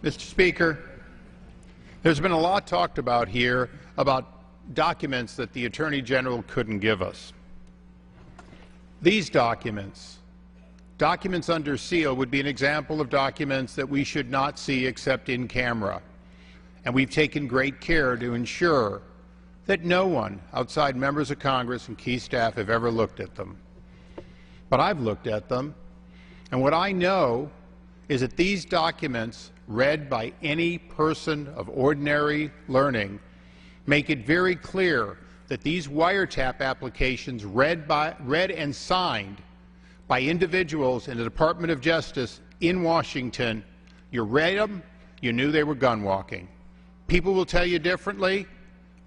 Mr. Speaker, there's been a lot talked about here about documents that the Attorney General couldn't give us. These documents under seal, would be an example of documents that we should not see except in camera. And we've taken great care to ensure that no one outside members of Congress and key staff have ever looked at them. But I've looked at them, and what I know is that these documents, read by any person of ordinary learning, make it very clear that these wiretap applications read and signed by individuals in the Department of Justice in Washington, you read them, you knew they were gun walking. People will tell you differently.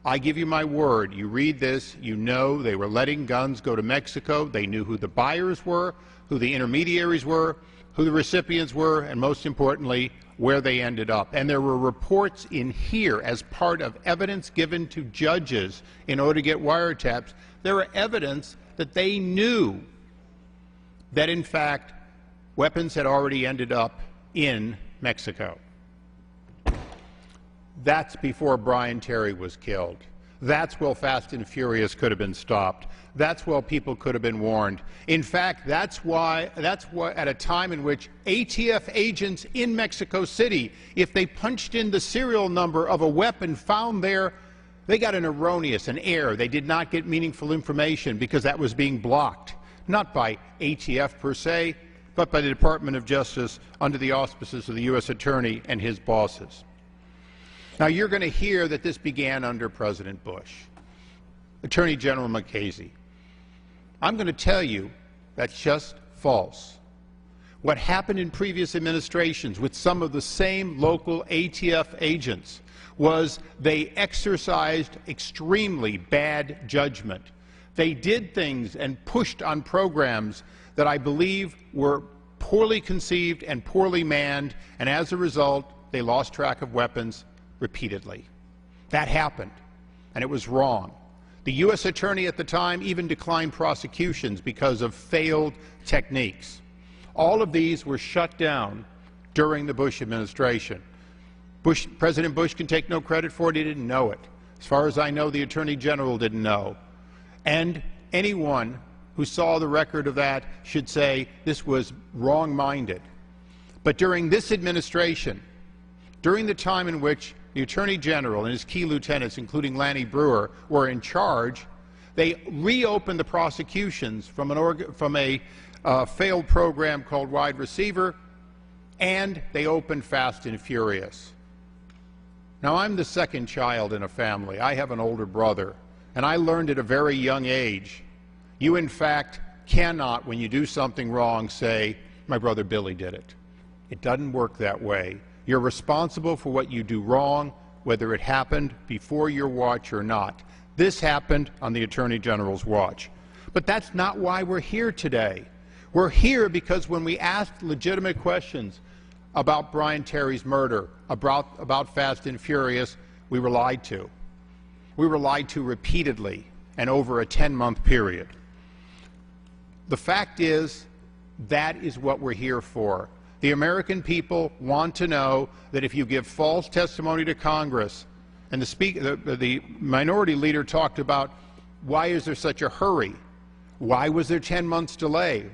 I give you my word. You read this, you know they were letting guns go to Mexico. They knew who the buyers were, who the intermediaries were, who the recipients were, and most importantly, where they ended up. And there were reports in here as part of evidence given to judges in order to get wiretaps. There were evidence that they knew that, in fact, weapons had already ended up in Mexico. That's before Brian Terry was killed. That's while Fast and Furious could have been stopped. That's while people could have been warned. In fact, that's why at a time in which ATF agents in Mexico City, if they punched in the serial number of a weapon found there, they got an erroneous, an error. They did not get meaningful information because that was being blocked, not by ATF per se, but by the Department of Justice under the auspices of the U.S. Attorney and his bosses. Now, you're going to hear that this began under President Bush, Attorney General Mukasey. I'm going to tell you that's just false. What happened in previous administrations with some of the same local ATF agents was they exercised extremely bad judgment. They did things and pushed on programs that I believe were poorly conceived and poorly manned, and as a result, they lost track of weapons repeatedly. That happened, and it was wrong. The U.S. Attorney at the time even declined prosecutions because of failed techniques. All of these were shut down during the Bush administration. President Bush can take no credit for it. He didn't know it. As far as I know, the Attorney General didn't know. And anyone who saw the record of that should say this was wrong-minded. But during this administration, during the time in which the Attorney General and his key lieutenants, including Lanny Brewer, were in charge, they reopened the prosecutions from a failed program called Wide Receiver, and they opened Fast and Furious. Now, I'm the second child in a family. I have an older brother, and I learned at a very young age, you in fact cannot, when you do something wrong, say, my brother Billy did it. It doesn't work that way. You're responsible for what you do wrong, whether it happened before your watch or not. This happened on the Attorney General's watch. But that's not why we're here today. We're here because when we asked legitimate questions about Brian Terry's murder, about Fast and Furious, we were lied to. We were lied to repeatedly and over a 10-month period. The fact is, that is what we're here for. The American people want to know that if you give false testimony to Congress, and the minority leader talked about why is there such a hurry? Why was there 10 months delay?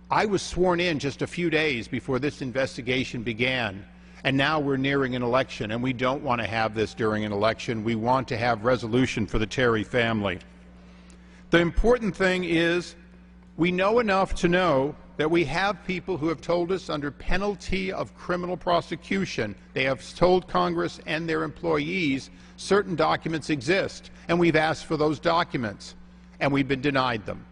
I was sworn in just a few days before this investigation began, and now we're nearing an election, and we don't want to have this during an election. We want to have resolution for the Terry family. The important thing is we know enough to know that we have people who have told us under penalty of criminal prosecution, they have told Congress and their employees certain documents exist, and we've asked for those documents, and we've been denied them.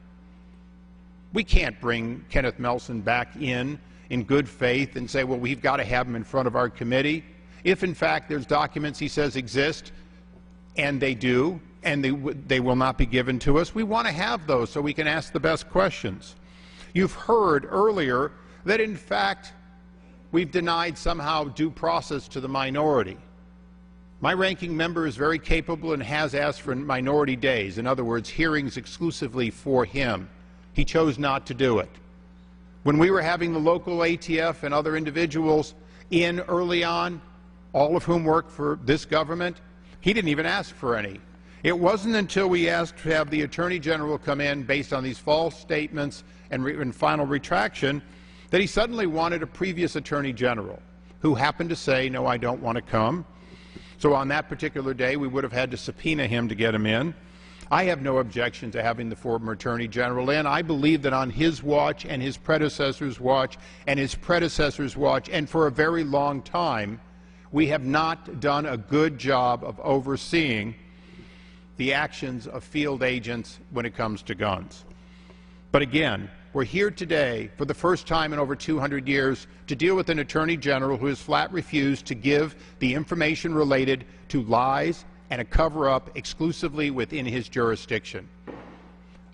We can't bring Kenneth Melson back in good faith and say, well, we've got to have him in front of our committee. If, in fact, there's documents he says exist, and they do, and they will not be given to us, we want to have those so we can ask the best questions. You've heard earlier that, in fact, we've denied somehow due process to the minority. My ranking member is very capable and has asked for minority days, in other words, hearings exclusively for him. He chose not to do it. When we were having the local ATF and other individuals in early on, all of whom worked for this government. He didn't even ask for any. It wasn't until we asked to have the Attorney General come in based on these false statements and final retraction that he suddenly wanted a previous Attorney General who happened to say, no, I don't want to come. So on that particular day, we would have had to subpoena him to get him in. I have no objection to having the former Attorney General in. I believe that on his watch and his predecessor's watch and his predecessor's watch, and for a very long time, we have not done a good job of overseeing the actions of field agents when it comes to guns. But again, we're here today for the first time in over 200 years to deal with an Attorney General who has flat refused to give the information related to lies and a cover-up exclusively within his jurisdiction.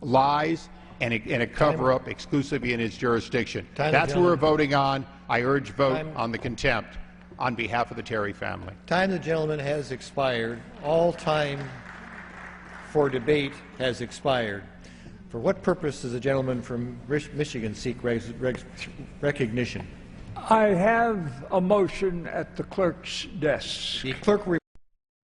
Lies and a cover-up exclusively in his jurisdiction. That's what we're voting on. I urge vote on the contempt on behalf of the Terry family. Time the gentleman has expired. All time for debate has expired. For what purpose does the gentleman from Michigan seek recognition? I have a motion at the clerk's desk. The clerk